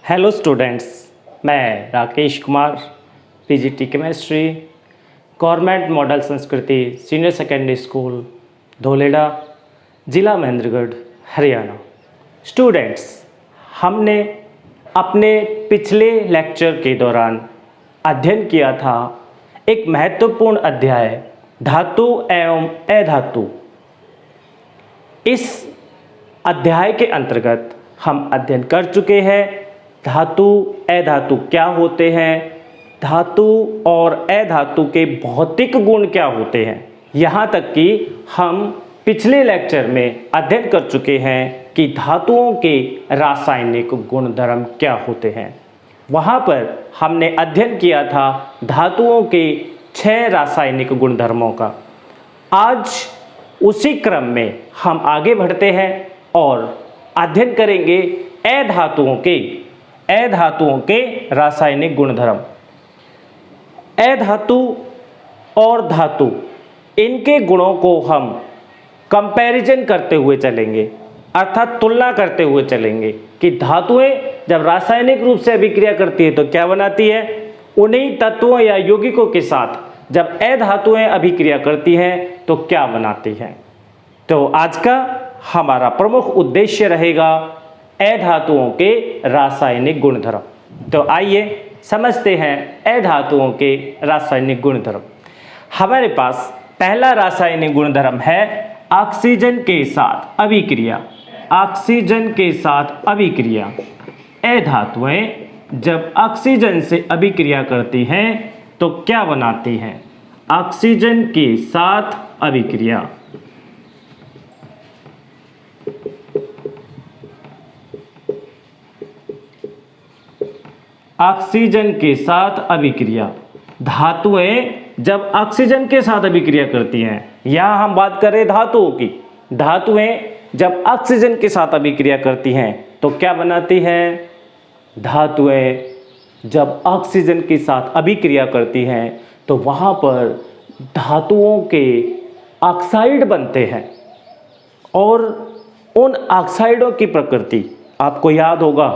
Hello students, मैं Rakesh Kumar, PGT chemistry, government model संस्कृति senior secondary school धोलेडा, ज़िला महेंद्रगढ़, हरियाणा। स्टूडेंट्स, हमने अपने पिछले लेक्चर के दौरान अध्ययन किया था एक महत्वपूर्ण अध्याय धातु एवं अधातु। इस अध्याय के अंतर्गत हम अध्ययन कर चुके हैं धातु अधातु क्या होते हैं, धातु और अधातु के भौतिक गुण क्या होते हैं। यहाँ तक कि हम पिछले लेक्चर में अध्ययन कर चुके हैं कि धातुओं के रासायनिक गुणधर्म क्या होते हैं। वहाँ पर हमने अध्ययन किया था धातुओं के 6 रासायनिक गुणधर्मों का। आज उसी क्रम में हम आगे बढ़ते हैं और अध्ययन करेंगे अधातुओं के रासायनिक गुणधर्म। अधातु और धातु, इनके गुणों को हम कंपैरिजन करते हुए चलेंगे, अर्थात तुलना करते हुए चलेंगे कि धातुएं जब रासायनिक रूप से अभिक्रिया करती है तो क्या बनाती है। उन्हीं तत्वों या यौगिकों के साथ जब अधातुएं अभिक्रिया करती हैं तो क्या बनाती हैं। तो आज का हमारा प्रमुख उद्देश्य रहेगा अधातुओं के रासायनिक गुणधर्म। तो आइए समझते हैं अधातुओं के रासायनिक गुणधर्म। हमारे पास पहला रासायनिक गुणधर्म है ऑक्सीजन के साथ अभिक्रिया। ऑक्सीजन के साथ अभिक्रिया। अधातुएं जब ऑक्सीजन से अभिक्रिया करती हैं तो क्या बनाती हैं। ऑक्सीजन के साथ अभिक्रिया। ऑक्सीजन के साथ अभिक्रिया। धातुएं जब ऑक्सीजन के साथ अभिक्रिया करती हैं, यहां हम बात कर रहे धातुओं की। धातुएं जब ऑक्सीजन के साथ अभिक्रिया करती हैं तो क्या बनाती हैं। धातुएं जब ऑक्सीजन के साथ अभिक्रिया करती हैं तो वहां पर धातुओं के ऑक्साइड बनते हैं और उन ऑक्साइडों की प्रकृति आपको याद होगा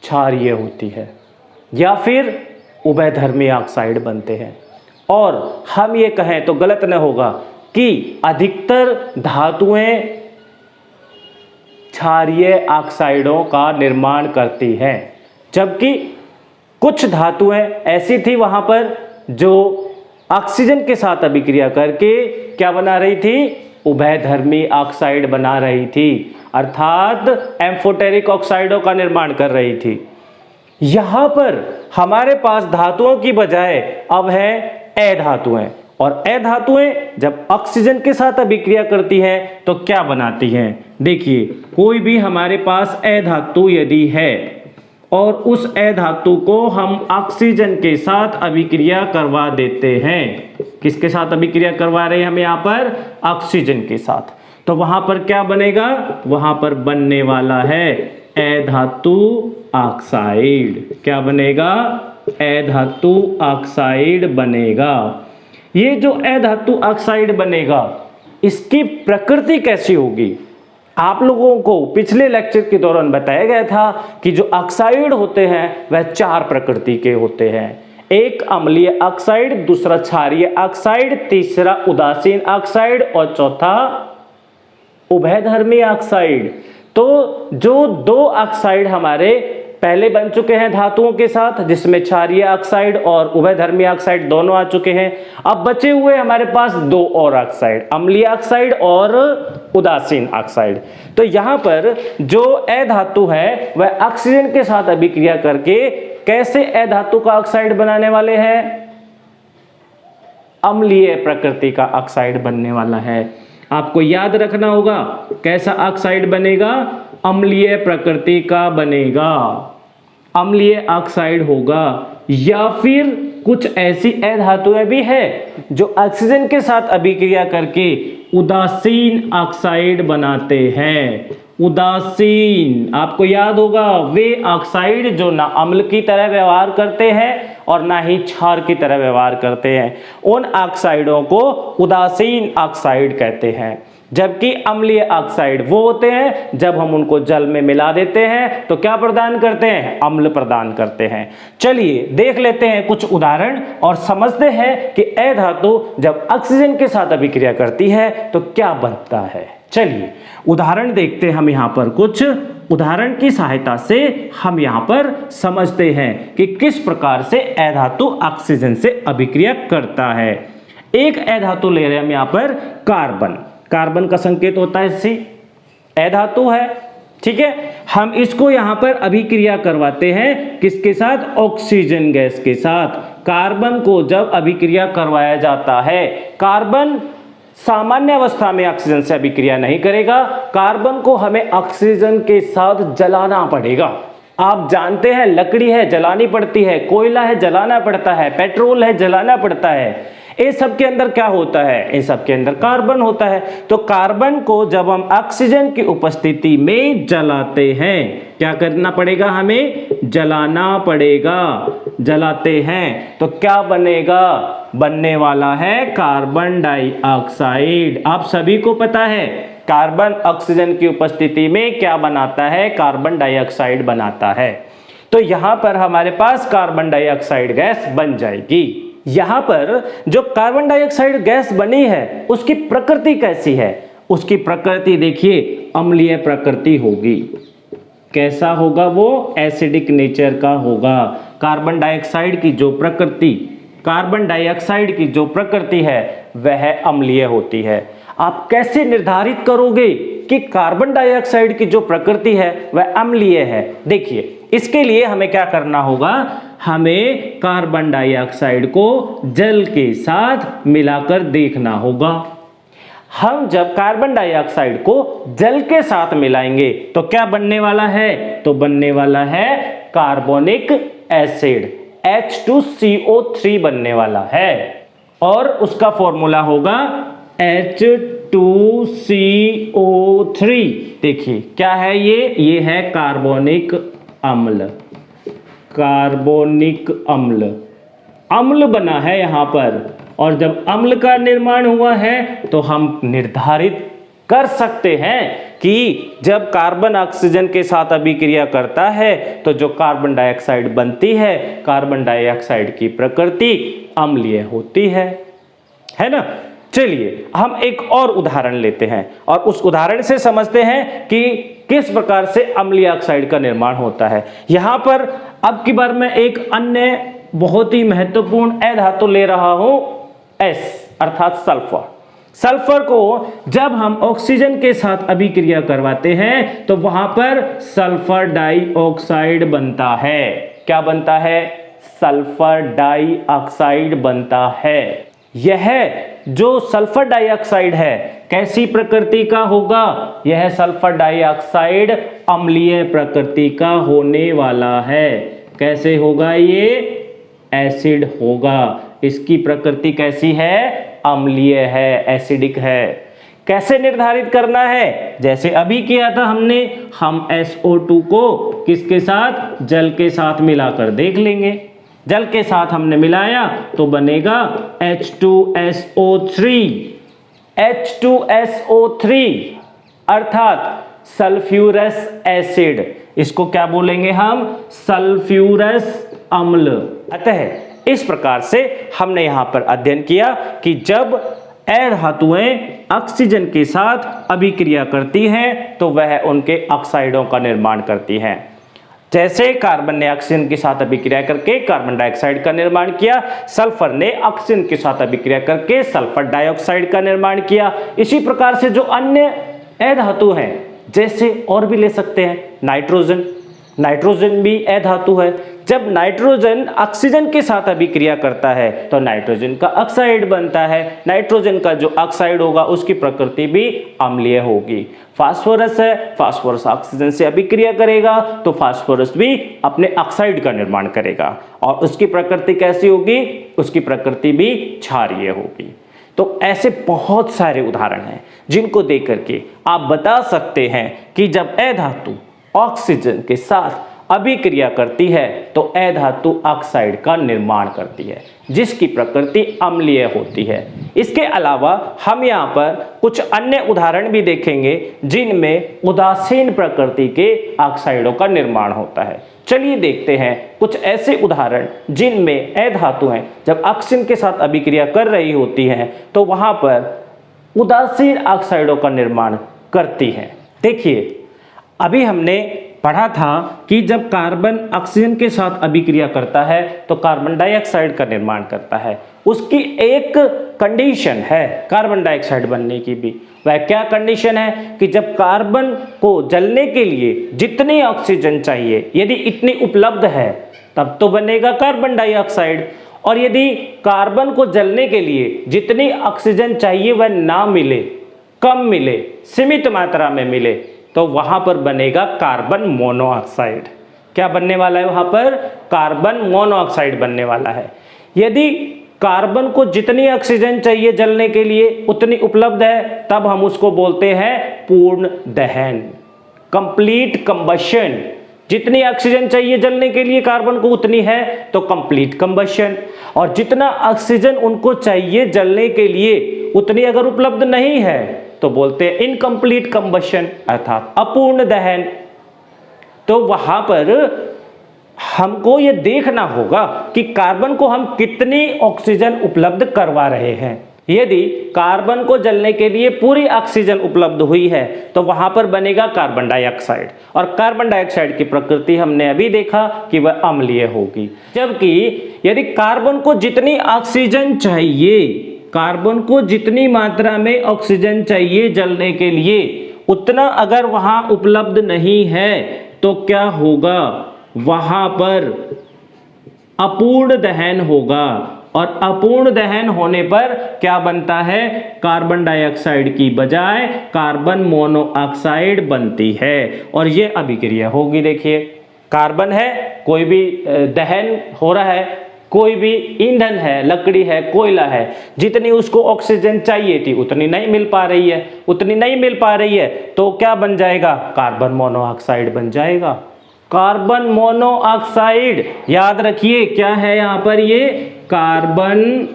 क्षारीय होती है या फिर उभयधर्मी ऑक्साइड बनते हैं। और हम ये कहें तो गलत न होगा कि अधिकतर धातुएं क्षारीय ऑक्साइडों का निर्माण करती हैं, जबकि कुछ धातुएं ऐसी थी वहां पर जो ऑक्सीजन के साथ अभिक्रिया करके क्या बना रही थी, उभयधर्मी ऑक्साइड बना रही थी, अर्थात एम्फोटेरिक ऑक्साइडों का निर्माण कर रही थी। यहां पर हमारे पास धातुओं की बजाय अब है अधातुएं, और अधातुएं जब ऑक्सीजन के साथ अभिक्रिया करती हैं तो क्या बनाती हैं। देखिए, कोई भी हमारे पास अधातु यदि है और उस अधातु को हम ऑक्सीजन के साथ अभिक्रिया करवा देते हैं। किसके साथ अभिक्रिया करवा रहे हैं हम यहाँ पर, ऑक्सीजन के साथ। तो वहां पर क्या बनेगा, वहां पर बनने वाला है अधातु ऑक्साइड। क्या बनेगा, अधातु ऑक्साइड बनेगा। ये जो अधातु ऑक्साइड बनेगा, इसकी प्रकृति कैसी होगी। आप लोगों को पिछले लेक्चर के दौरान बताया गया था कि जो ऑक्साइड होते हैं वह 4 प्रकृति के होते हैं। एक अम्लीय ऑक्साइड, दूसरा क्षारीय ऑक्साइड, तीसरा उदासीन ऑक्साइड और चौथा उभयधर्मी ऑक्साइड। तो जो 2 ऑक्साइड हमारे पहले बन चुके हैं धातुओं के साथ, जिसमें क्षारीय ऑक्साइड और उभयधर्मी ऑक्साइड दोनों आ चुके हैं। अब बचे हुए हमारे पास 2 और ऑक्साइड, अम्लीय ऑक्साइड और उदासीन ऑक्साइड। तो यहाँ पर जो अधातु है वह ऑक्सीजन के साथ अभिक्रिया करके कैसे अधातु का ऑक्साइड बनाने वाले हैं, अम्लीय प्रकृति का ऑक्साइड बनने वाला है। आपको याद रखना होगा कैसा ऑक्साइड बनेगा, अम्लीय प्रकृति का बनेगा, अम्लीय ऑक्साइड होगा। या फिर कुछ ऐसी अधातुएं भी है जो ऑक्सीजन के साथ अभिक्रिया करके उदासीन ऑक्साइड बनाते हैं। उदासीन, आपको याद होगा वे ऑक्साइड जो ना अम्ल की तरह व्यवहार करते हैं और ना ही क्षार की तरह व्यवहार करते हैं। उन ऑक्साइडों को उदासीन ऑक्साइड कहते हैं। जबकि अम्लीय ऑक्साइड वो होते हैं जब हम उनको जल में मिला देते हैं तो क्या प्रदान करते हैं, अम्ल प्रदान करते हैं। चलिए देख लेते हैं कुछ उदाहरण और समझते हैं कि अधातु जब ऑक्सीजन के साथ अभिक्रिया करती है तो क्या बनता है। चलिए उदाहरण देखते हैं, हम यहाँ पर कुछ उदाहरण की सहायता से हम यहाँ पर समझते हैं कि किस प्रकार से अधातु ऑक्सीजन से अभिक्रिया करता है। एक अधातु ले रहे हैं हम यहाँ पर कार्बन, कार्बन का संकेत होता है सी, अधातु है, ठीक है। हम इसको यहां पर अभिक्रिया करवाते हैं किसके साथ, ऑक्सीजन गैस के साथ। कार्बन को जब अभिक्रिया करवाया जाता है, कार्बन सामान्य अवस्था में ऑक्सीजन से अभिक्रिया नहीं करेगा, कार्बन को हमें ऑक्सीजन के साथ जलाना पड़ेगा। आप जानते हैं लकड़ी है जलानी पड़ती है, कोयला है जलाना पड़ता है, पेट्रोल है जलाना पड़ता है। इन सब के अंदर क्या होता है, इन सब के अंदर कार्बन होता है। तो कार्बन को जब हम ऑक्सीजन की उपस्थिति में जलाते हैं, क्या करना पड़ेगा, हमें जलाना पड़ेगा। जलाते हैं तो क्या बनेगा, बनने वाला है कार्बन डाइऑक्साइड। आप सभी को पता है कार्बन ऑक्सीजन की उपस्थिति में क्या बनाता है, कार्बन डाइऑक्साइड बनाता है। तो यहां पर हमारे पास कार्बन डाइऑक्साइड गैस बन जाएगी। यहां पर जो कार्बन डाइऑक्साइड गैस बनी है उसकी प्रकृति कैसी है, उसकी प्रकृति देखिए अम्लीय प्रकृति होगी। कैसा होगा वो, एसिडिक नेचर का होगा। कार्बन डाइऑक्साइड की जो प्रकृति, कार्बन डाइऑक्साइड की जो प्रकृति है वह अम्लीय होती है। आप कैसे निर्धारित करोगे कि कार्बन डाइऑक्साइड की जो प्रकृति है वह अम्लीय है। देखिए इसके लिए हमें क्या करना होगा, हमें कार्बन डाइऑक्साइड को जल के साथ मिलाकर देखना होगा। हम जब कार्बन डाइऑक्साइड को जल के साथ मिलाएंगे तो क्या बनने वाला है, तो बनने वाला है कार्बोनिक एसिड H2CO3 बनने वाला है और उसका फॉर्मूला होगा H2CO3। देखिए क्या है ये है कार्बोनिक अम्ल, कार्बोनिक अम्ल, अम्ल बना है यहां पर। और जब अम्ल का निर्माण हुआ है तो हम निर्धारित कर सकते हैं कि जब कार्बन ऑक्सीजन के साथ अभिक्रिया करता है तो जो कार्बन डाइऑक्साइड बनती है, कार्बन डाइऑक्साइड की प्रकृति अम्लीय होती है ना। चलिए हम एक और उदाहरण लेते हैं और उस उदाहरण से समझते हैं कि किस प्रकार से अम्लीय ऑक्साइड का निर्माण होता है। यहां पर अब की बार मैं एक अन्य बहुत ही महत्वपूर्ण अधातु ले रहा हूं S अर्थात सल्फर। सल्फर को जब हम ऑक्सीजन के साथ अभिक्रिया करवाते हैं तो वहां पर सल्फर डाइऑक्साइड बनता है। क्या बनता है, सल्फर डाइऑक्साइड बनता है। यह जो सल्फर डाइऑक्साइड है कैसी प्रकृति का होगा, यह सल्फर डाइऑक्साइड अम्लीय प्रकृति का होने वाला है। कैसे होगा, ये एसिड होगा। इसकी प्रकृति कैसी है, अम्लीय है, एसिडिक है। कैसे निर्धारित करना है, जैसे अभी किया था हमने, हम SO2 को किसके साथ, जल के साथ मिलाकर देख लेंगे। जल के साथ हमने मिलाया तो बनेगा H2SO3। H2SO3 अर्थात सल्फ्यूरस एसिड, इसको क्या बोलेंगे हम, सल्फ्यूरस अम्ल। अतः इस प्रकार से हमने यहां पर अध्ययन किया कि जब अधातुएं ऑक्सीजन के साथ अभिक्रिया करती हैं तो वह उनके ऑक्साइडों का निर्माण करती हैं। जैसे कार्बन ने ऑक्सीजन के साथ अभिक्रिया करके कार्बन डाइऑक्साइड का निर्माण किया, सल्फर ने ऑक्सीजन के साथ अभिक्रिया करके सल्फर डाइऑक्साइड का निर्माण किया। इसी प्रकार से जो अन्य अधातु हैं, जैसे और भी ले सकते हैं नाइट्रोजन, नाइट्रोजन भी अधातु है। जब नाइट्रोजन ऑक्सीजन के साथ अभिक्रिया करता है तो नाइट्रोजन का ऑक्साइड बनता है। नाइट्रोजन का जो ऑक्साइड होगा उसकी प्रकृति भी अम्लीय होगी। फास्फोरस है, फास्फोरस ऑक्सीजन से अभिक्रिया करेगा तो फास्फोरस भी अपने ऑक्साइड का निर्माण करेगा और उसकी प्रकृति कैसी होगी, उसकी प्रकृति भी क्षारीय होगी। तो ऐसे बहुत सारे उदाहरण हैं जिनको देख करके आप बता सकते हैं कि जब अधातु ऑक्सीजन के साथ अभिक्रिया करती है तो अधातु ऑक्साइड का निर्माण करती है, जिसकी प्रकृति अम्लीय होती है। इसके अलावा हम यहाँ पर कुछ अन्य उदाहरण भी देखेंगे जिनमें उदासीन प्रकृति के ऑक्साइडों का निर्माण होता है। चलिए देखते हैं कुछ ऐसे उदाहरण जिनमें अधातुएं जब ऑक्सीजन के साथ अभिक्रिया कर रही होती हैं तो वहां पर उदासीन ऑक्साइडों का निर्माण करती हैं। देखिए, अभी हमने पढ़ा था कि जब कार्बन ऑक्सीजन के साथ अभिक्रिया करता है तो कार्बन डाइऑक्साइड का निर्माण करता है। उसकी एक कंडीशन है कार्बन डाइऑक्साइड बनने की भी। वह क्या कंडीशन है कि जब कार्बन को जलने के लिए जितनी ऑक्सीजन चाहिए यदि इतनी उपलब्ध है तब तो बनेगा कार्बन डाइऑक्साइड, और यदि कार्बन को जलने के लिए जितनी ऑक्सीजन चाहिए वह ना मिले, कम मिले, सीमित मात्रा में मिले, तो वहां पर बनेगा कार्बन मोनोऑक्साइड। क्या बनने वाला है वहां पर? कार्बन मोनोऑक्साइड बनने वाला है। यदि कार्बन को जितनी ऑक्सीजन चाहिए जलने के लिए उतनी उपलब्ध है तब हम उसको बोलते हैं पूर्ण दहन, कंप्लीट कंबशन। जितनी ऑक्सीजन चाहिए जलने के लिए कार्बन को उतनी है तो कंप्लीट कंबशन, और जितना ऑक्सीजन उनको चाहिए जलने के लिए उतनी अगर उपलब्ध नहीं है तो बोलते हैं इनकम्प्लीट कंबशन अर्थात अपूर्ण दहन। तो वहां पर हमको ये देखना होगा कि कार्बन को हम कितनी ऑक्सीजन उपलब्ध करवा रहे हैं। यदि कार्बन को जलने के लिए पूरी ऑक्सीजन उपलब्ध हुई है तो वहां पर बनेगा कार्बन डाइऑक्साइड, और कार्बन डाइऑक्साइड की प्रकृति हमने अभी देखा कि वह अम्लीय होगी। जबकि यदि कार्बन को जितनी ऑक्सीजन चाहिए, कार्बन को जितनी मात्रा में ऑक्सीजन चाहिए जलने के लिए उतना अगर वहां उपलब्ध नहीं है तो क्या होगा? वहां पर अपूर्ण दहन होगा, और अपूर्ण दहन होने पर क्या बनता है? कार्बन डाइऑक्साइड की बजाय कार्बन मोनोऑक्साइड बनती है, और ये अभिक्रिया होगी। देखिए, कार्बन है, कोई भी दहन हो रहा है, कोई भी ईंधन है, लकड़ी है, कोयला है, जितनी उसको ऑक्सीजन चाहिए थी उतनी नहीं मिल पा रही है, उतनी नहीं मिल पा रही है तो क्या बन जाएगा? कार्बन मोनोऑक्साइड बन जाएगा। कार्बन मोनोऑक्साइड याद रखिए क्या है यहाँ पर? ये कार्बन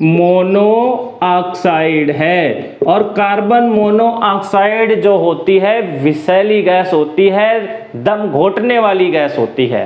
मोनोऑक्साइड है, और कार्बन मोनोऑक्साइड जो होती है विषैली गैस होती है, दम घोटने वाली गैस होती है।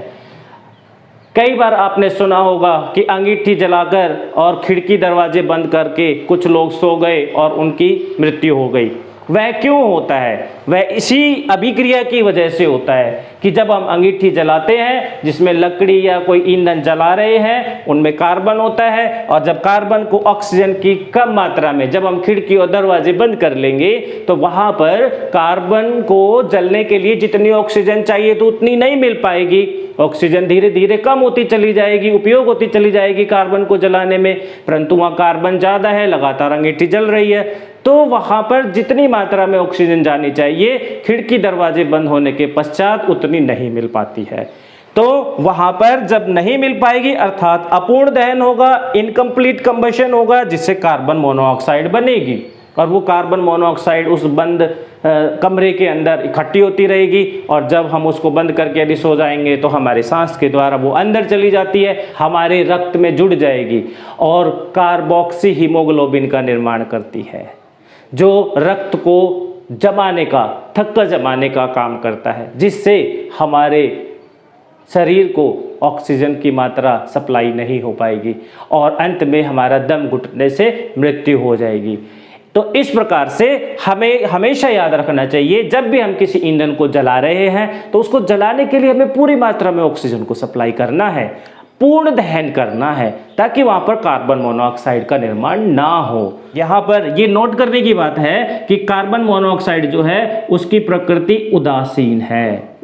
कई बार आपने सुना होगा कि अंगीठी जलाकर और खिड़की दरवाजे बंद करके कुछ लोग सो गए और उनकी मृत्यु हो गई। वह क्यों होता है? वह इसी अभिक्रिया की वजह से होता है कि जब हम अंगीठी जलाते हैं जिसमें लकड़ी या कोई ईंधन जला रहे हैं उनमें कार्बन होता है, और जब कार्बन को ऑक्सीजन की कम मात्रा में जब हम खिड़की और दरवाजे बंद कर लेंगे तो वहां पर कार्बन को जलने के लिए जितनी ऑक्सीजन चाहिए तो उतनी नहीं मिल पाएगी। ऑक्सीजन धीरे धीरे कम होती चली जाएगी, उपयोग होती चली जाएगी कार्बन को जलाने में, परंतु वहाँ कार्बन ज़्यादा है, लगातार अंगीठी जल रही है, तो वहाँ पर जितनी मात्रा में ऑक्सीजन जानी चाहिए खिड़की दरवाजे बंद होने के पश्चात उतनी नहीं मिल पाती है। तो वहाँ पर जब नहीं मिल पाएगी अर्थात अपूर्ण दहन होगा, इनकम्प्लीट कंबशन होगा, जिससे कार्बन मोनोऑक्साइड बनेगी, और वो कार्बन मोनोऑक्साइड उस बंद कमरे के अंदर इकट्ठी होती रहेगी, और जब हम उसको बंद करके यदि सो जाएंगे तो हमारे सांस के द्वारा वो अंदर चली जाती है, हमारे रक्त में जुड़ जाएगी और कार्बोक्सी हीमोग्लोबिन का निर्माण करती है, जो रक्त को जमाने का, थक्का जमाने का काम करता है, जिससे हमारे शरीर को ऑक्सीजन की मात्रा सप्लाई नहीं हो पाएगी और अंत में हमारा दम घुटने से मृत्यु हो जाएगी। तो इस प्रकार से हमें हमेशा याद रखना चाहिए जब भी हम किसी ईंधन को जला रहे हैं तो उसको जलाने के लिए हमें पूरी मात्रा में ऑक्सीजन को सप्लाई करना है, पूर्ण दहन करना है, ताकि वहां पर कार्बन मोनोऑक्साइड का निर्माण ना हो। यहाँ पर ये नोट करने की बात है कि कार्बन मोनोऑक्साइड जो है उसकी प्रकृति उदासीन है।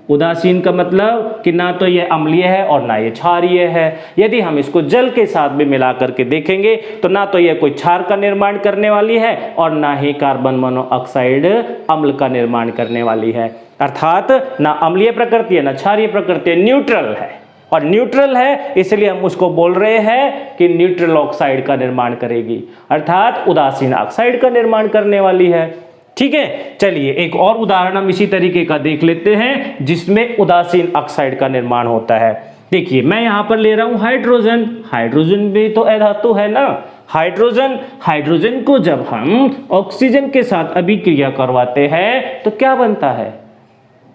उदासीन का मतलब कि ना तो ये अम्लीय है और ना ये क्षारीय है। यदि हम इसको जल के साथ भी मिला करके देखेंगे तो ना तो ये कोई क्षार का निर्माण करने वाली है और ना ही कार्बन मोनोऑक्साइड अम्ल का निर्माण करने वाली है, अर्थात ना अम्लीय प्रकृति है ना क्षारीय प्रकृति है, न्यूट्रल है। और न्यूट्रल है इसलिए हम उसको बोल रहे हैं कि न्यूट्रल ऑक्साइड का निर्माण करेगी, अर्थात उदासीन ऑक्साइड का निर्माण करने वाली है। ठीक है, चलिए एक और उदाहरण हम इसी तरीके का देख लेते हैं जिसमें उदासीन ऑक्साइड का निर्माण होता है। देखिए मैं यहां पर ले रहा हूं हाइड्रोजन, हाइड्रोजन भी तो अधातु है ना। हाइड्रोजन को जब हम ऑक्सीजन के साथ अभिक्रिया करवाते हैं तो क्या बनता है?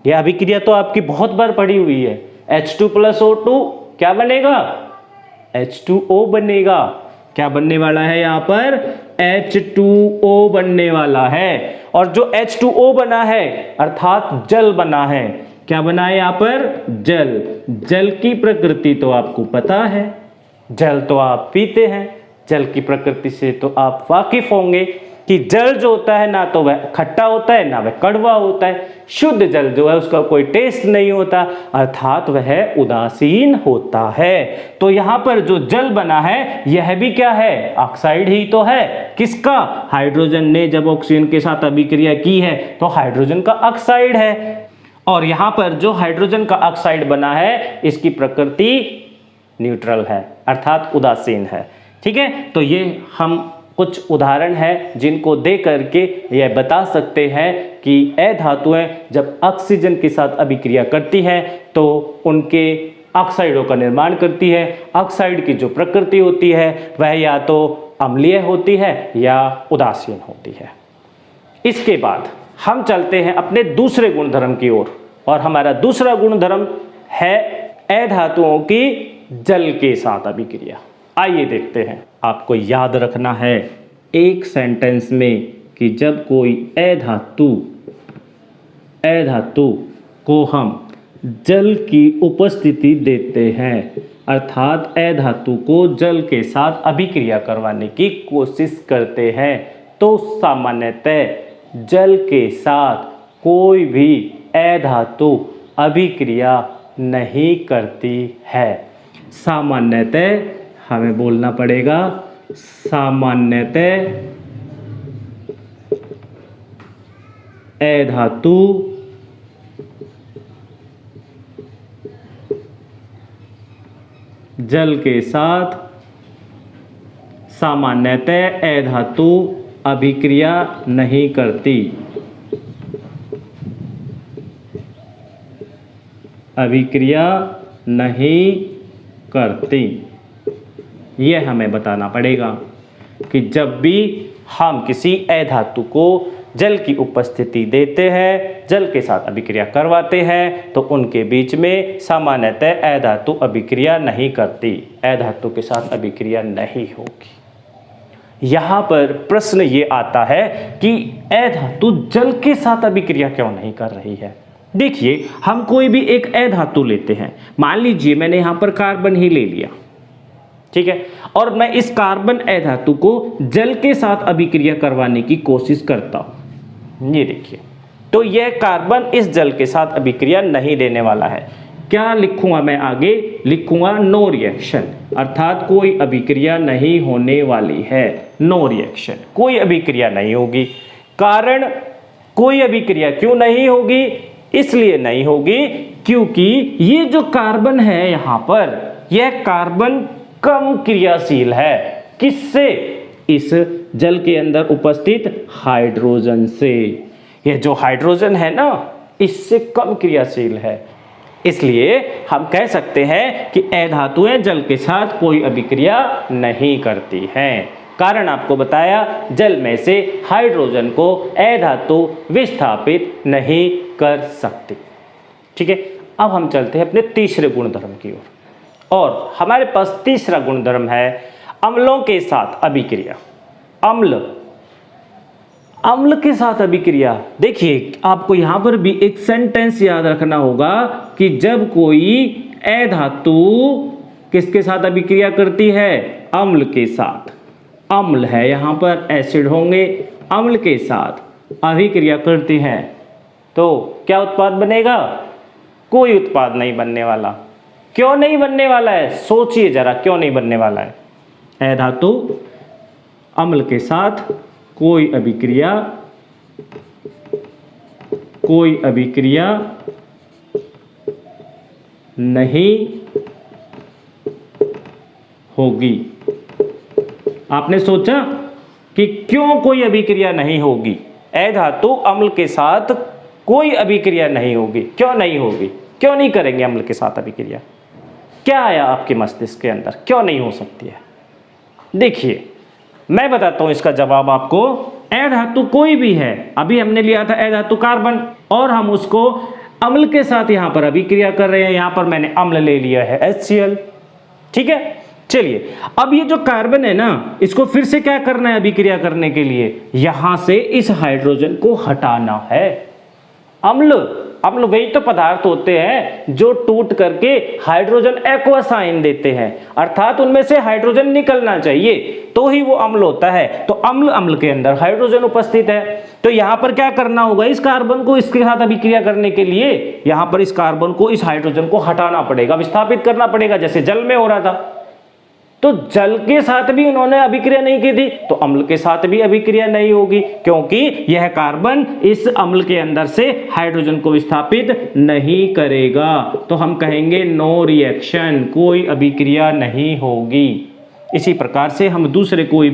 यह अभिक्रिया तो आपकी बहुत बार पड़ी हुई है। H2+O2 क्या बनेगा? H2O बनेगा। क्या बनने वाला है यहाँ पर? H2O बनने वाला है। और जो H2O बना है अर्थात जल बना है, क्या बना है यहाँ पर? जल। जल की प्रकृति तो आपको पता है, जल तो आप पीते हैं, जल की प्रकृति से तो आप वाकिफ होंगे कि जल जो होता है ना तो वह खट्टा होता है ना वह कड़वा होता है। शुद्ध जल जो है उसका कोई टेस्ट नहीं होता, अर्थात वह उदासीन होता है। तो यहाँ पर जो जल बना है यह भी क्या है? ऑक्साइड ही तो है। किसका? हाइड्रोजन ने जब ऑक्सीजन के साथ अभिक्रिया की है तो हाइड्रोजन का ऑक्साइड है। और यहाँ पर जो हाइड्रोजन का ऑक्साइड बना है इसकी प्रकृति न्यूट्रल है अर्थात उदासीन है। ठीक है, तो ये हम कुछ उदाहरण हैं जिनको दे करके यह बता सकते हैं कि अधातुएं जब ऑक्सीजन के साथ अभिक्रिया करती हैं तो उनके ऑक्साइडों का निर्माण करती है। ऑक्साइड की जो प्रकृति होती है वह या तो अम्लीय होती है या उदासीन होती है। इसके बाद हम चलते हैं अपने दूसरे गुणधर्म की ओर, और हमारा दूसरा गुणधर्म है अधातुओं की जल के साथ अभिक्रिया। आइए देखते हैं। आपको याद रखना है एक सेंटेंस में कि जब कोई अधातु को हम जल की उपस्थिति देते हैं अर्थात अधातु को जल के साथ अभिक्रिया करवाने की कोशिश करते हैं तो सामान्यतः जल के साथ कोई भी अधातु अभिक्रिया नहीं करती है। सामान्यतः हमें बोलना पड़ेगा, सामान्यतः अधातु जल के साथ सामान्यतः अधातु अभिक्रिया नहीं करती, अभिक्रिया नहीं करती। यह हमें बताना पड़ेगा कि जब भी हम किसी अधातु को जल की उपस्थिति देते हैं, जल के साथ अभिक्रिया करवाते हैं तो उनके बीच में सामान्यतः अधातु अभिक्रिया नहीं करती, अधातु के साथ अभिक्रिया नहीं होगी। यहाँ पर प्रश्न ये आता है कि अधातु जल के साथ अभिक्रिया क्यों नहीं कर रही है। देखिए हम कोई भी एक अधातु लेते हैं, मान लीजिए मैंने यहाँ पर कार्बन ही ले लिया, ठीक है, और मैं इस कार्बन अधातु को जल के साथ अभिक्रिया करवाने की कोशिश करता हूं। ये देखिए, तो यह कार्बन इस जल के साथ अभिक्रिया नहीं देने वाला है। क्या लिखूंगा मैं आगे? लिखूंगा नो रिएक्शन, अर्थात कोई अभिक्रिया नहीं होने वाली है। नो रिएक्शन, कोई अभिक्रिया नहीं होगी। कारण कोई अभिक्रिया क्यों नहीं होगी? इसलिए नहीं होगी क्योंकि ये जो कार्बन है यहाँ पर, यह कार्बन कम क्रियाशील है। किससे? इस जल के अंदर उपस्थित हाइड्रोजन से। यह जो हाइड्रोजन है ना, इससे कम क्रियाशील है। इसलिए हम कह सकते हैं कि अधातुएं जल के साथ कोई अभिक्रिया नहीं करती हैं। कारण आपको बताया, जल में से हाइड्रोजन को अधातु विस्थापित नहीं कर सकती। ठीक है, अब हम चलते हैं अपने तीसरे गुणधर्म की ओर, और हमारे पास तीसरा गुणधर्म है अम्लों के साथ अभिक्रिया। अम्ल के साथ अभिक्रिया। देखिए आपको यहाँ पर भी एक सेंटेंस याद रखना होगा कि जब कोई अधातु किसके साथ अभिक्रिया करती है? अम्ल के साथ। अम्ल है यहाँ पर, एसिड होंगे, अम्ल के साथ अभिक्रिया करती हैं तो क्या उत्पाद बनेगा? कोई उत्पाद नहीं बनने वाला। क्यों नहीं बनने वाला है? सोचिए जरा, क्यों नहीं बनने वाला है? अधातु अम्ल के साथ कोई अभिक्रिया नहीं होगी। आपने सोचा कि क्यों कोई अभिक्रिया नहीं होगी? अधातु अम्ल के साथ कोई अभिक्रिया नहीं होगी। क्यों नहीं होगी? क्यों नहीं करेंगे अम्ल के साथ अभिक्रिया? क्या आया आपके मस्तिष्क के अंदर, क्यों नहीं हो सकती है? देखिए मैं बताता हूं इसका जवाब आपको। अधातु कोई भी है, अभी हमने लिया था अधातु कार्बन और हम उसको अम्ल के साथ यहां पर अभिक्रिया कर रहे हैं। यहां पर मैंने अम्ल ले लिया है HCl, ठीक है। चलिए अब ये जो कार्बन है ना, इसको फिर से क्या करना है अभिक्रिया करने के लिए? यहां से इस हाइड्रोजन को हटाना है। अम्ल वही तो पदार्थ होते हैं जो टूट करके हाइड्रोजन एक्वस आयन देते हैं, अर्थात उनमें से हाइड्रोजन निकलना चाहिए तो ही वो अम्ल होता है। तो अम्ल के अंदर हाइड्रोजन उपस्थित है, तो यहां पर क्या करना होगा? इस कार्बन को इसके साथ अभिक्रिया करने के लिए यहां पर इस कार्बन को, इस हाइड्रोजन को हटाना पड़ेगा, विस्थापित करना पड़ेगा, जैसे जल में हो रहा था। तो जल के साथ भी उन्होंने अभिक्रिया नहीं की थी, तो अम्ल के साथ भी अभिक्रिया नहीं होगी, क्योंकि यह कार्बन इस अम्ल के अंदर से हाइड्रोजन को विस्थापित नहीं करेगा। तो हम कहेंगे नो रिएक्शन, कोई अभिक्रिया नहीं होगी। इसी प्रकार से हम दूसरे कोई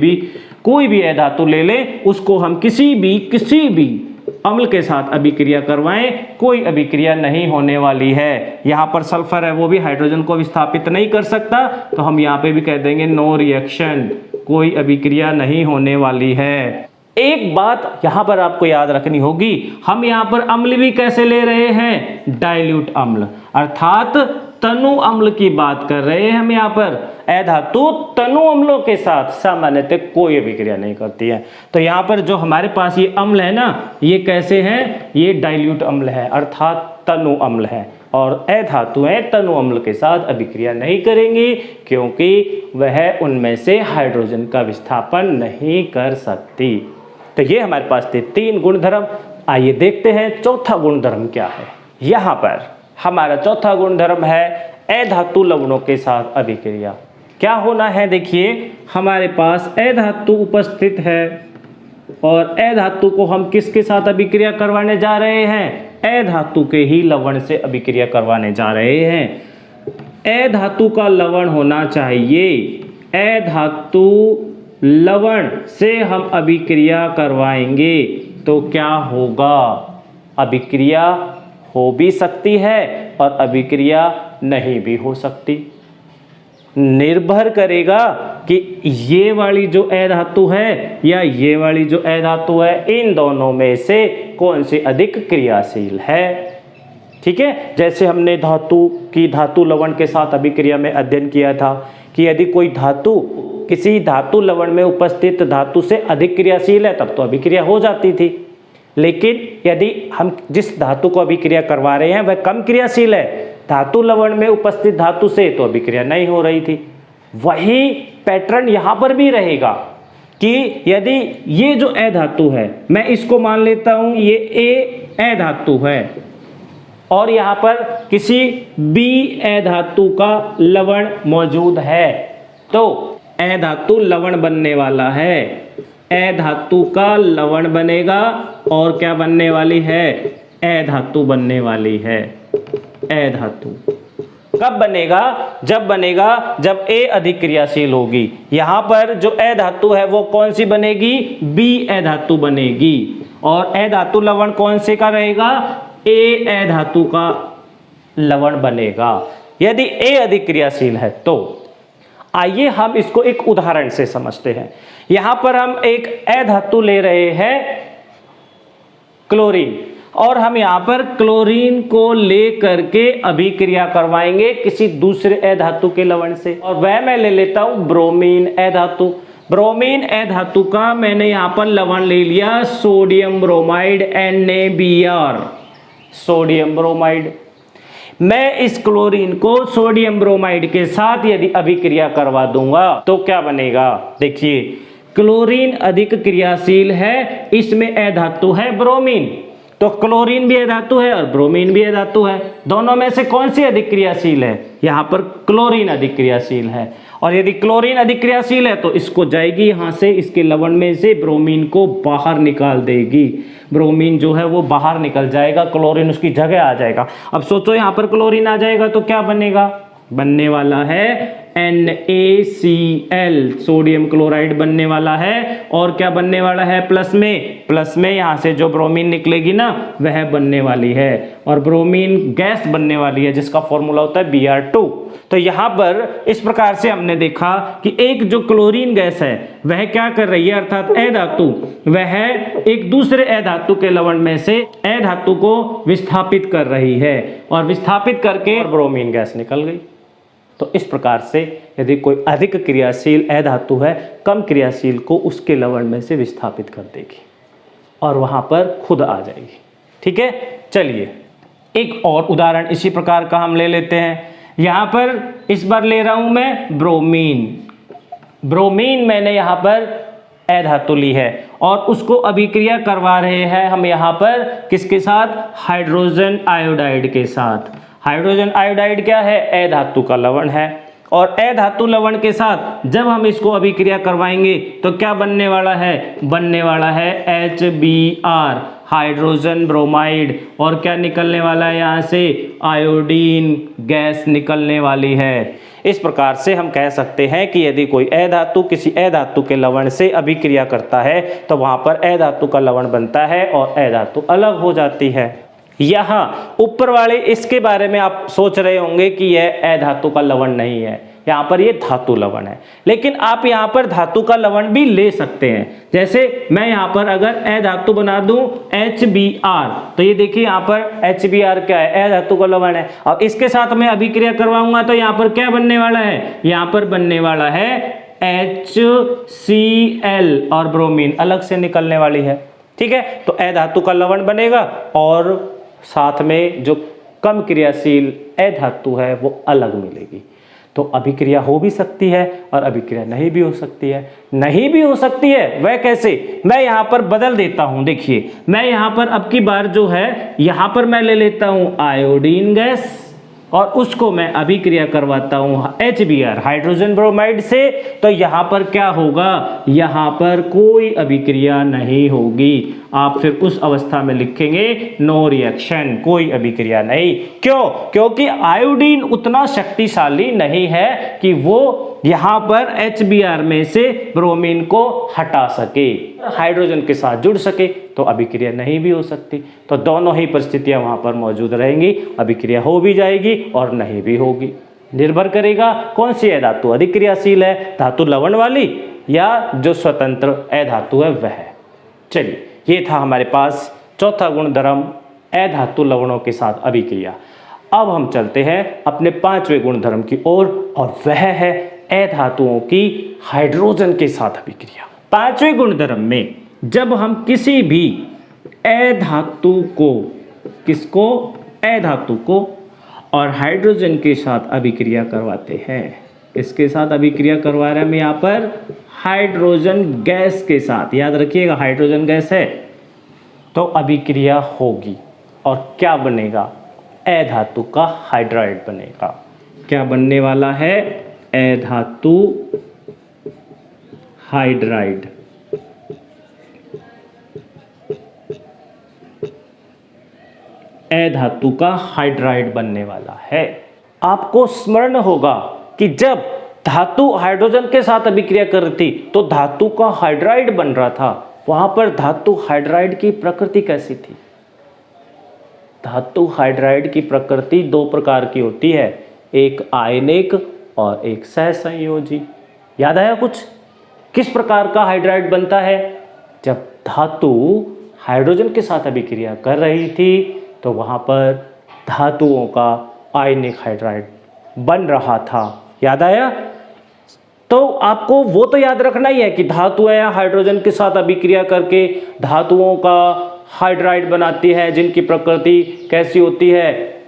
भी अधातु ले लें, उसको हम किसी भी अम्ल के साथ अभिक्रिया करवाएं, कोई अभिक्रिया नहीं होने वाली है। यहां पर सल्फर है, वो भी हाइड्रोजन को विस्थापित नहीं कर सकता, तो हम यहां पे भी कह देंगे नो रिएक्शन, कोई अभिक्रिया नहीं होने वाली है। एक बात यहां पर आपको याद रखनी होगी, हम यहां पर अम्ल भी कैसे ले रहे हैं? डाइल्यूट अम्ल, अर्थात तनु अम्ल की बात कर रहे हैं हम यहाँ पर। अधातु तनु अम्लों के साथ सामान्यतः कोई अभिक्रिया नहीं करती है। तो यहाँ पर जो हमारे पास ये अम्ल है ना, ये कैसे हैं? ये डाइल्यूट अम्ल है, अर्थात तनु अम्ल है। और अधातुएं तनु अम्ल के साथ अभिक्रिया नहीं करेंगी, क्योंकि वह उनमें से हाइड्रोजन का विस्थापन नहीं कर सकती। तो ये हमारे पास थे 3 गुणधर्म। आइए देखते हैं चौथा गुणधर्म क्या है। यहाँ पर हमारा चौथा गुणधर्म है अधातु लवणों के साथ अभिक्रिया। क्या होना है? देखिए हमारे पास अधातु उपस्थित है और अधातु को हम किसके साथ अभिक्रिया करवाने जा रहे हैं? अधातु के ही लवण से अभिक्रिया करवाने जा रहे हैं। अधातु का लवण होना चाहिए, अधातु लवण से हम अभिक्रिया करवाएंगे तो क्या होगा? अभिक्रिया हो भी सकती है और अभिक्रिया नहीं भी हो सकती। निर्भर करेगा कि ये वाली जो अधातु है या ये वाली जो अधातु है, इन दोनों में से कौन सी अधिक क्रियाशील है। ठीक है, जैसे हमने धातु लवण के साथ अभिक्रिया में अध्ययन किया था कि यदि कोई धातु किसी धातु लवण में उपस्थित धातु से अधिक क्रियाशील है तब तो अभिक्रिया हो जाती थी, लेकिन यदि हम जिस धातु को अभिक्रिया करवा रहे हैं वह कम क्रियाशील है धातु लवण में उपस्थित धातु से, तो अभिक्रिया नहीं हो रही थी। वही पैटर्न यहाँ पर भी रहेगा कि यदि ये जो अधातु है, मैं इसको मान लेता हूँ ये अधातु है और यहाँ पर किसी बी अधातु का लवण मौजूद है, तो अधातु लवण बनने वाला है, अधातु का लवण बनेगा और क्या बनने वाली है? अधातु बनने वाली है। अधातु कब बनेगा? जब बनेगा जब A अधिक क्रियाशील होगी। यहाँ पर जो अधातु है वो कौन सी बनेगी? बी अधातु बनेगी। और अधातु लवण कौन से का रहेगा? A अधातु का लवण बनेगा। यदि A अधिक क्रियाशील है तो आइए हम इसको एक उदाहरण से समझते हैं। यहां पर हम एक अधातु ले रहे हैं क्लोरीन, और हम यहां पर क्लोरीन को ले करके अभिक्रिया करवाएंगे किसी दूसरे अधातु के लवण से, और वह मैं ले लेता हूं ब्रोमीन अधातु। ब्रोमीन अधातु का मैंने यहां पर लवण ले लिया sodium bromide NaBr, sodium bromide. मैं इस क्लोरीन को सोडियम ब्रोमाइड के साथ यदि अभिक्रिया करवा दूंगा तो क्या बनेगा? देखिए क्लोरीन अधिक क्रियाशील है, इसमें अधातु है ब्रोमीन, तो क्लोरीन भी अधातु है और ब्रोमीन भी अधातु है। दोनों में से कौन सी अधिक क्रियाशील है? यहाँ पर क्लोरीन अधिक क्रियाशील है, और यदि क्लोरीन अधिक क्रियाशील है तो इसको जाएगी यहाँ से, इसके लवण में से ब्रोमीन को बाहर निकाल देगी। ब्रोमीन जो है वो बाहर निकल जाएगा, क्लोरीन उसकी जगह आ जाएगा। अब सोचो यहाँ पर क्लोरीन आ जाएगा तो क्या बनेगा? बनने वाला है NaCl सोडियम क्लोराइड बनने वाला है। और क्या बनने वाला है प्लस में यहाँ से जो ब्रोमीन निकलेगी ना वह बनने वाली है और ब्रोमीन गैस बनने वाली है जिसका फॉर्मूला होता है Br2। तो यहाँ पर इस प्रकार से हमने देखा कि एक जो क्लोरीन गैस है वह क्या कर रही है, अर्थात अधातु, वह एक दूसरे अधातु के लवण में से अधातु को विस्थापित कर रही है और विस्थापित करके ब्रोमीन गैस निकल गई। तो इस प्रकार से यदि कोई अधिक क्रियाशील अधातु है कम क्रियाशील को उसके लवण में से विस्थापित कर देगी और वहां पर खुद आ जाएगी। ठीक है, चलिए एक और उदाहरण इसी प्रकार का हम ले लेते हैं। यहां पर इस बार ले रहा हूं मैं ब्रोमीन मैंने यहां पर अधातु ली है और उसको अभिक्रिया करवा रहे हैं हम यहां पर किसके साथ, हाइड्रोजन आयोडाइड के साथ। हाइड्रोजन आयोडाइड क्या है, अधातु का लवण है और अधातु लवण के साथ जब हम इसको अभिक्रिया करवाएंगे तो क्या बनने वाला है HBr हाइड्रोजन ब्रोमाइड और क्या निकलने वाला है यहाँ से, आयोडीन गैस निकलने वाली है। इस प्रकार से हम कह सकते हैं कि यदि कोई अधातु किसी अधातु के लवण से अभिक्रिया करता है तो वहां पर अधातु का लवण बनता है और अधातु अलग हो जाती है। यहाँ ऊपर वाले इसके बारे में आप सोच रहे होंगे कि यह अधातु का लवण नहीं है, यहाँ पर ये धातु लवण है, लेकिन आप यहाँ पर धातु का लवण भी ले सकते हैं। जैसे मैं यहाँ पर अगर अधातु बना दूं HBr तो ये देखिए यहाँ पर HBr क्या है, अधातु का लवण है। अब इसके साथ मैं अभिक्रिया करवाऊंगा तो यहाँ पर क्या बनने वाला है, यहाँ पर बनने वाला है HCl और ब्रोमीन अलग से निकलने वाली है। ठीक है, तो अधातु का लवण बनेगा और साथ में जो कम क्रियाशील अधातु है वो अलग मिलेगी। तो अभिक्रिया हो भी सकती है और अभिक्रिया नहीं भी हो सकती है। वह कैसे, मैं यहाँ पर बदल देता हूँ। देखिए मैं यहाँ पर अब की बार जो है यहाँ पर मैं ले लेता हूँ आयोडीन गैस और उसको मैं अभिक्रिया करवाता हूँ HBr हाइड्रोजन ब्रोमाइड से। तो यहाँ पर क्या होगा, यहाँ पर कोई अभिक्रिया नहीं होगी। आप फिर उस अवस्था में लिखेंगे नो रिएक्शन, कोई अभिक्रिया नहीं। क्यों, क्योंकि आयोडीन उतना शक्तिशाली नहीं है कि वो यहाँ पर HBr में से ब्रोमीन को हटा सके, हाइड्रोजन के साथ जुड़ सके, तो अभिक्रिया नहीं भी हो सकती। तो दोनों ही परिस्थितियां वहां पर मौजूद रहेंगी, अभिक्रिया हो भी जाएगी और नहीं भी होगी। निर्भर करेगा कौन सी अधातु अधिक क्रियाशील है, धातु लवण वाली या जो स्वतंत्र अधातु है वह। चलिए ये था हमारे पास चौथा गुणधर्म अधातु लवणों के साथ अभिक्रिया। अब हम चलते हैं अपने पांचवें गुणधर्म की ओर और वह है अधातुओं की हाइड्रोजन के साथ अभिक्रिया। पांचवें गुणधर्म में जब हम किसी भी अधातु को और हाइड्रोजन के साथ अभिक्रिया करवाते हैं, इसके साथ अभिक्रिया करवा रहे हैं हम यहाँ पर हाइड्रोजन गैस के साथ, याद रखिएगा हाइड्रोजन गैस है, तो अभिक्रिया होगी और क्या बनेगा, अधातु का हाइड्राइड बनेगा। क्या बनने वाला है, अधातु हाइड्राइड। अधातु का हाइड्राइड बनने वाला है। आपको स्मरण होगा कि जब धातु हाइड्रोजन के साथ अभिक्रिया कर रही थी तो धातु का हाइड्राइड बन रहा था। वहां पर धातु हाइड्राइड की प्रकृति कैसी थी? धातु हाइड्राइड की प्रकृति दो प्रकार की होती है, एक आयनिक और एक सहसंयोजी। याद आया कुछ? किस प्रकार का हाइड्राइड बनता है? जब धातु हाइड्रोजन के साथ अभिक्रिया कर रही थी तो वहां पर धातुओं का आयनिक हाइड्राइड बन रहा था। याद आया? तो आपको वो तो याद रखना ही है कि धातुएं हाइड्रोजन के साथ अभिक्रिया करके धातुओं का हाइड्राइड बनाती है जिनकी प्रकृति कैसी होती है,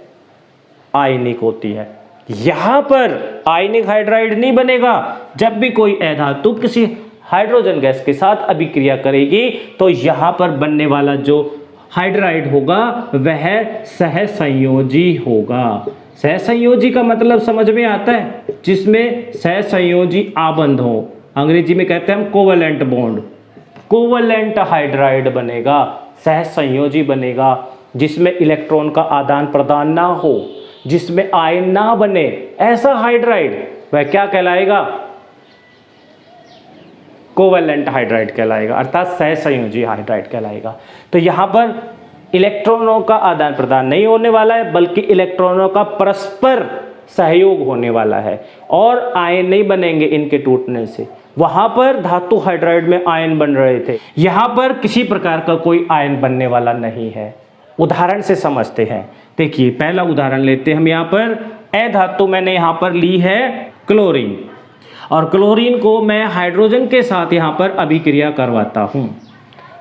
आयनिक होती है। यहां पर आयनिक हाइड्राइड नहीं बनेगा। जब भी कोई अधातु किसी हाइड्रोजन गैस के साथ अभिक्रिया करेगी तो यहां पर बनने वाला जो हाइड्राइड होगा वह सहसंयोजी होगा। सहसंयोजी का मतलब समझ में आता है, जिसमें सहसंयोजी आबंध हो। अंग्रेजी में कहते हैं हम कोवेलेंट बॉन्ड। कोवेलेंट हाइड्राइड बनेगा, सहसंयोजी बनेगा, जिसमें इलेक्ट्रॉन का आदान प्रदान ना हो, जिसमें आयन ना बने, ऐसा हाइड्राइड वह क्या कहलाएगा? कोवेलेंट हाइड्राइड कहलाएगा, अर्थात सहसंयोजी हाइड्राइड कहलाएगा। तो यहाँ पर इलेक्ट्रॉनों का आदान प्रदान नहीं होने वाला है, बल्कि इलेक्ट्रॉनों का परस्पर सहयोग होने वाला है और आयन नहीं बनेंगे इनके टूटने से। वहां पर धातु हाइड्राइड में आयन बन रहे थे, यहाँ पर किसी प्रकार का कोई आयन बनने वाला नहीं है। उदाहरण से समझते हैं। देखिए पहला उदाहरण लेते हैं हम। यहाँ पर अधातु मैंने यहाँ पर ली है क्लोरीन, और क्लोरीन को मैं हाइड्रोजन के साथ यहाँ पर अभिक्रिया करवाता हूँ।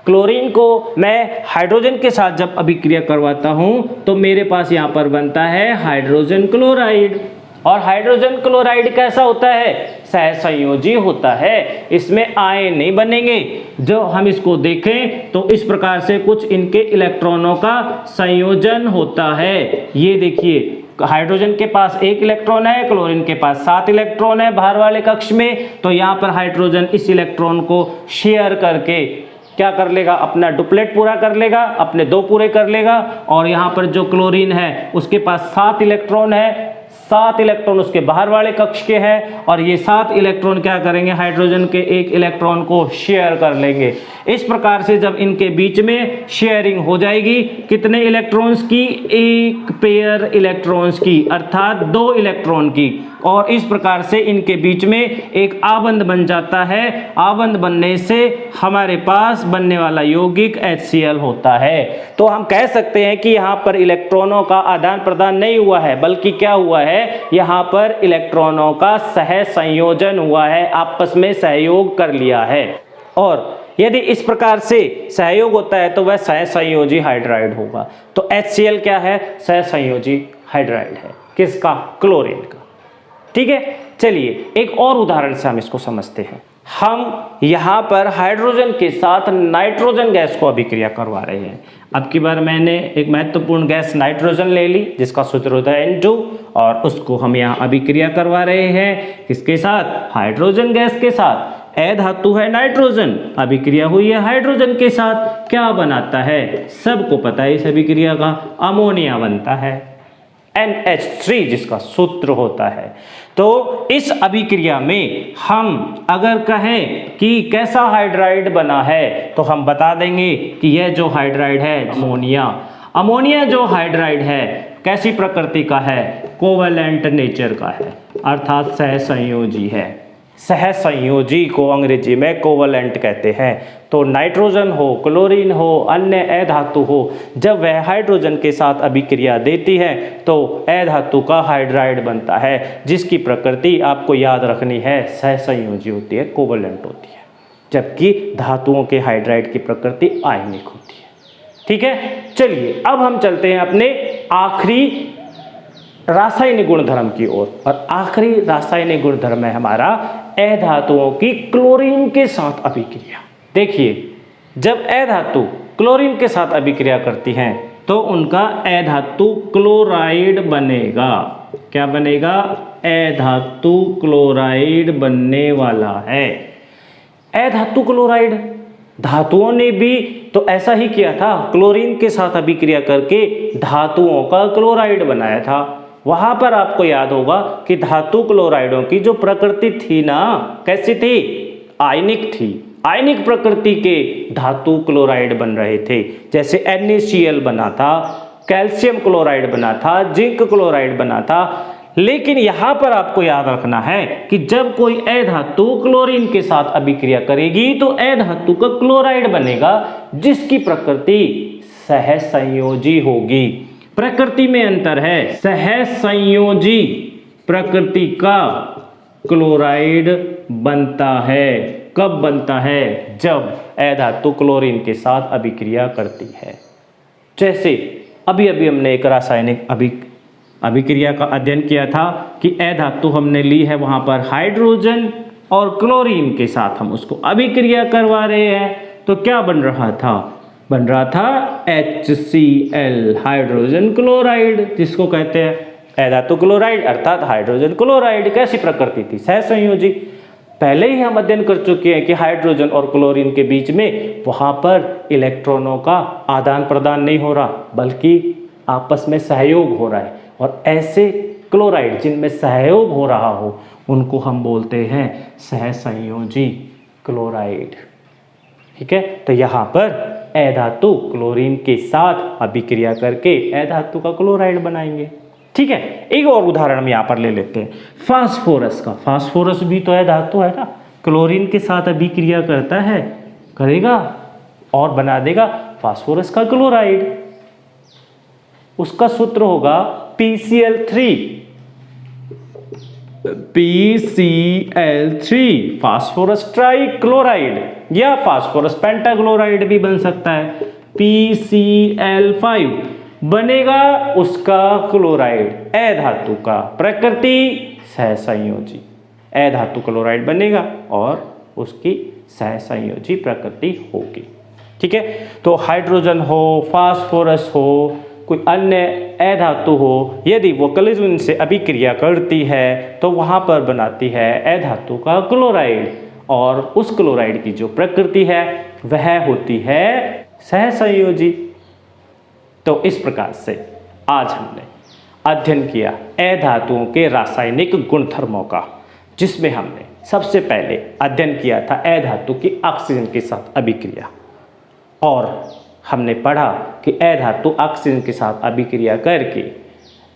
क्लोरीन को मैं हाइड्रोजन के साथ जब अभिक्रिया करवाता हूँ तो मेरे पास यहाँ पर बनता है हाइड्रोजन क्लोराइड। और हाइड्रोजन क्लोराइड कैसा होता है? सहसंयोजी होता है, इसमें आयन नहीं बनेंगे। जो हम इसको देखें तो इस प्रकार से कुछ इनके इलेक्ट्रॉनों का संयोजन होता है। ये देखिए हाइड्रोजन के पास 1 इलेक्ट्रॉन है, क्लोरीन के पास 7 इलेक्ट्रॉन है बाहर वाले कक्ष में। तो यहाँ पर हाइड्रोजन इस इलेक्ट्रॉन को शेयर करके क्या कर लेगा? अपना डुप्लेट पूरा कर लेगा, अपने 2 पूरे कर लेगा। और यहाँ पर जो क्लोरीन है उसके पास 7 इलेक्ट्रॉन है, 7 इलेक्ट्रॉन उसके बाहर वाले कक्ष के हैं, और ये 7 इलेक्ट्रॉन क्या करेंगे? हाइड्रोजन के 1 इलेक्ट्रॉन को शेयर कर लेंगे। इस प्रकार से जब इनके बीच में शेयरिंग हो जाएगी, कितने इलेक्ट्रॉन्स की? 1 पेयर इलेक्ट्रॉन्स की, अर्थात 2 इलेक्ट्रॉन की। और इस प्रकार से इनके बीच में एक आबंध बन जाता है। आबंध बनने से हमारे पास बनने वाला यौगिक HCl होता है। तो हम कह सकते हैं कि यहाँ पर इलेक्ट्रॉनों का आदान प्रदान नहीं हुआ है, बल्कि क्या हुआ है? यहाँ पर इलेक्ट्रॉनों का सह संयोजन हुआ है, आपस में सहयोग कर लिया है। और यदि इस प्रकार से सहयोग होता है तो वह सहसंयोजी हाइड्राइड होगा। तो HCl क्या है? सहसंयोजी हाइड्राइड है। किसका? क्लोरीन का। ठीक है, चलिए एक और उदाहरण से हम इसको समझते हैं। हम यहाँ पर हाइड्रोजन के साथ नाइट्रोजन गैस को अभिक्रिया करवा रहे हैं। अब की बार मैंने एक महत्वपूर्ण गैस नाइट्रोजन ले ली जिसका सूत्र होता है N2, और उसको हम यहाँ अभिक्रिया करवा रहे हैं। किसके साथ? हाइड्रोजन गैस के साथ। अधातु है नाइट्रोजन, अभिक्रिया हुई है हाइड्रोजन के साथ। क्या बनाता है? सबको पता है इस अभिक्रिया का, अमोनिया बनता है, NH3 जिसका सूत्र होता है। तो इस अभिक्रिया में हम अगर कहें कि कैसा हाइड्राइड बना है तो हम बता देंगे कि यह जो हाइड्राइड है अमोनिया। अमोनिया जो हाइड्राइड है कैसी प्रकृति का है? कोवेलेंट नेचर का है, अर्थात सहसंयोजी है। सहसंयोजी को अंग्रेजी में कोवेलेंट कहते हैं। तो नाइट्रोजन हो, क्लोरीन हो, अन्य अधातु हो, जब वह हाइड्रोजन के साथ अभिक्रिया देती है तो अधातु का हाइड्राइड बनता है, जिसकी प्रकृति आपको याद रखनी है, सहसंयोजी होती है, कोवेलेंट होती है। जबकि धातुओं के हाइड्राइड की प्रकृति आयनिक होती है। ठीक है, चलिए अब हम चलते हैं अपने आखिरी रासायनिक गुणधर्म की ओर। और आखिरी रासायनिक गुणधर्म है हमारा अधातुओं की क्लोरीन के साथ अभिक्रिया। देखिए जब अधातु क्लोरीन के साथ अभिक्रिया करती हैं तो उनका अधातु क्लोराइड बनेगा। क्या बनेगा? अधातु क्लोराइड बनने वाला है। अधातु क्लोराइड, धातुओं ने भी तो ऐसा ही किया था, क्लोरीन के साथ अभिक्रिया करके धातुओं का क्लोराइड बनाया था। वहां पर आपको याद होगा कि धातु क्लोराइडों की जो प्रकृति थी ना, कैसी थी? आयनिक थी। आयनिक प्रकृति के धातु क्लोराइड बन रहे थे। जैसे NaCl बना था, कैल्शियम क्लोराइड बना था, जिंक क्लोराइड बना था। लेकिन यहां पर आपको याद रखना है कि जब कोई अधातु क्लोरीन के साथ अभिक्रिया करेगी तो अधातु का क्लोराइड बनेगा, जिसकी प्रकृति सहसंयोजी होगी। प्रकृति में अंतर है। सहसंयोजी प्रकृति का क्लोराइड बनता है। कब बनता है? जब अधातु क्लोरीन के साथ अभिक्रिया करती है। जैसे अभी अभी हमने एक रासायनिक अभिक्रिया का अध्ययन किया था कि अधातु हमने ली है, वहां पर हाइड्रोजन और क्लोरीन के साथ हम उसको अभिक्रिया करवा रहे हैं। तो क्या बन रहा था? बन रहा था HCl, हाइड्रोजन क्लोराइड, जिसको कहते हैं अधातु क्लोराइड अर्थात हाइड्रोजन क्लोराइड। कैसी प्रकृति थी? सहसंयोजी। पहले ही हम अध्ययन कर चुके हैं कि हाइड्रोजन और क्लोरीन के बीच में वहां पर इलेक्ट्रॉनों का आदान प्रदान नहीं हो रहा, बल्कि आपस में सहयोग हो रहा है। और ऐसे क्लोराइड जिनमें सहयोग हो रहा हो उनको हम बोलते हैं सहसंयोजी क्लोराइड। ठीक है, तो यहाँ पर अधातु क्लोरीन के साथ अभिक्रिया करके अधातु का क्लोराइड बनाएंगे। ठीक है, एक और उदाहरण हम यहाँ पर ले लेते हैं फास्फोरस का। फास्फोरस भी तो अधातु है ना, क्लोरीन के साथ अभिक्रिया करता है, करेगा और बना देगा फास्फोरस का क्लोराइड। उसका सूत्र होगा PCl3, फास्फोरस ट्राइक्लोराइड, या फास्फोरस पेंटाक्लोराइड भी बन सकता है। PCl5 बनेगा उसका क्लोराइड, अधातु का, प्रकृति सहसंयोजी, अधातु क्लोराइड बनेगा और उसकी सहसंयोजी प्रकृति होगी। ठीक है, तो हाइड्रोजन हो, फास्फोरस हो, कोई अन्य अधातु हो, यदि वो क्लोरीन से अभिक्रिया करती है तो वहाँ पर बनाती है अधातु का क्लोराइड, और उस क्लोराइड की जो प्रकृति है वह होती है सहसंयोजी। तो इस प्रकार से आज हमने अध्ययन किया अधातुओं के रासायनिक गुणधर्मों का, जिसमें हमने सबसे पहले अध्ययन किया था अधातु की ऑक्सीजन के साथ अभिक्रिया, और हमने पढ़ा कि अधातु ऑक्सीजन के साथ अभिक्रिया करके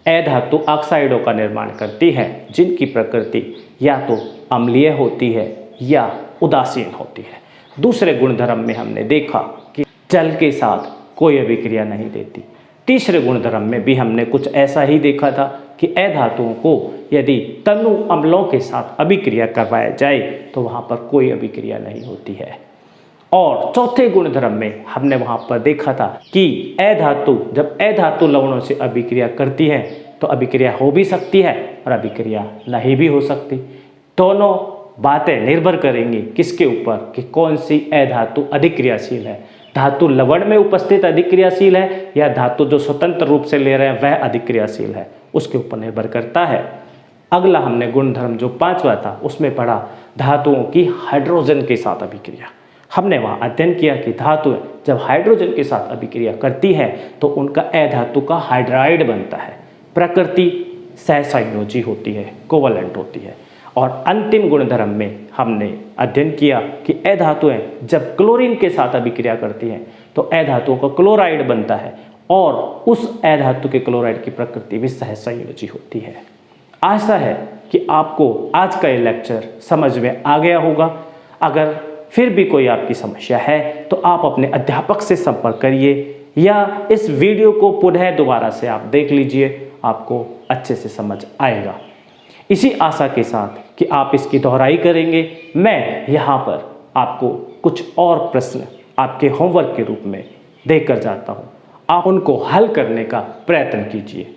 अधातु ऑक्साइडों का निर्माण करती है, जिनकी प्रकृति या तो अम्लीय होती है या उदासीन होती है। दूसरे गुणधर्म में हमने देखा कि जल के साथ कोई अभिक्रिया नहीं देती। तीसरे गुणधर्म में भी हमने कुछ ऐसा ही देखा था कि अधातुओं को यदि तनु अम्लों के साथ अभिक्रिया करवाया जाए तो वहाँ पर कोई अभिक्रिया नहीं होती है। और चौथे गुणधर्म में हमने वहाँ पर देखा था कि अधातु जब अधातु लवणों से अभिक्रिया करती है तो अभिक्रिया हो भी सकती है और अभिक्रिया नहीं भी हो सकती। दोनों बातें निर्भर करेंगी किसके ऊपर, कि कौन सी अधातु अधिक क्रियाशील है, धातु लवण में उपस्थित अधिक क्रियाशील है या धातु जो स्वतंत्र रूप से ले रहे हैं वह अधिक क्रियाशील है, उसके ऊपर निर्भर करता है। अगला हमने गुणधर्म जो 5वां था उसमें पढ़ा धातुओं की हाइड्रोजन के साथ अभिक्रिया। हमने वहाँ अध्ययन किया कि धातुएं जब हाइड्रोजन के साथ अभिक्रिया करती है तो उनका अधातु का हाइड्राइड बनता है, प्रकृति सहसंयोजी होती है, कोवलेंट होती है। और अंतिम गुणधर्म में हमने अध्ययन किया कि अधातुएं जब क्लोरीन के साथ अभिक्रिया करती हैं तो अधातुओं का क्लोराइड बनता है और उस अधातु के क्लोराइड की प्रकृति भी सहसंयोजी होती है। आशा है कि आपको आज का ये लेक्चर समझ में आ गया होगा। अगर फिर भी कोई आपकी समस्या है तो आप अपने अध्यापक से संपर्क करिए या इस वीडियो को पुनः दोबारा से आप देख लीजिए, आपको अच्छे से समझ आएगा। इसी आशा के साथ कि आप इसकी दोहराई करेंगे, मैं यहाँ पर आपको कुछ और प्रश्न आपके होमवर्क के रूप में देकर जाता हूँ। आप उनको हल करने का प्रयत्न कीजिए।